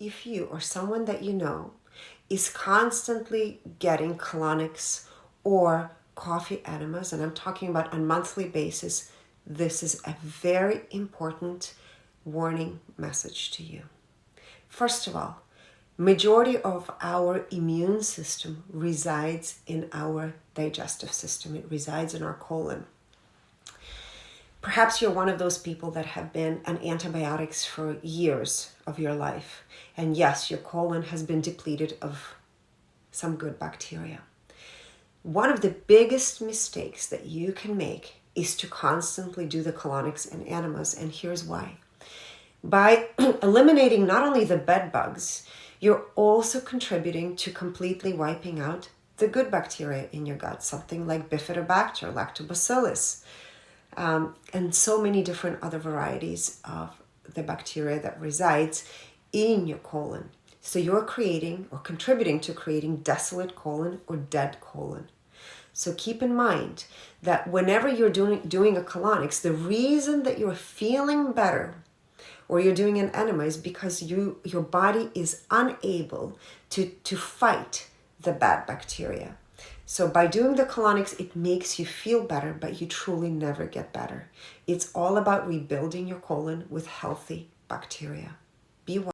if you or someone that you know is constantly getting colonics or coffee enemas, and I'm talking about on a monthly basis, this is a very important warning message to you. First of all, majority of our immune system resides in our digestive system. It resides in our colon. Perhaps you're one of those people that have been on antibiotics for years of your life. And yes, your colon has been depleted of some good bacteria. One of the biggest mistakes that you can make is to constantly do the colonics and enemas, and here's why. By eliminating not only the bed bugs, you're also contributing to completely wiping out the good bacteria in your gut, something like bifidobacter, lactobacillus, and so many different other varieties of the bacteria that resides in your colon. So you're creating or contributing to creating desolate colon or dead colon. So keep in mind that whenever you're doing a colonics, the reason that you're feeling better or you're doing an enema is because your body is unable to fight the bad bacteria. So by doing the colonics, it makes you feel better, but you truly never get better. It's all about rebuilding your colon with healthy bacteria. Be well.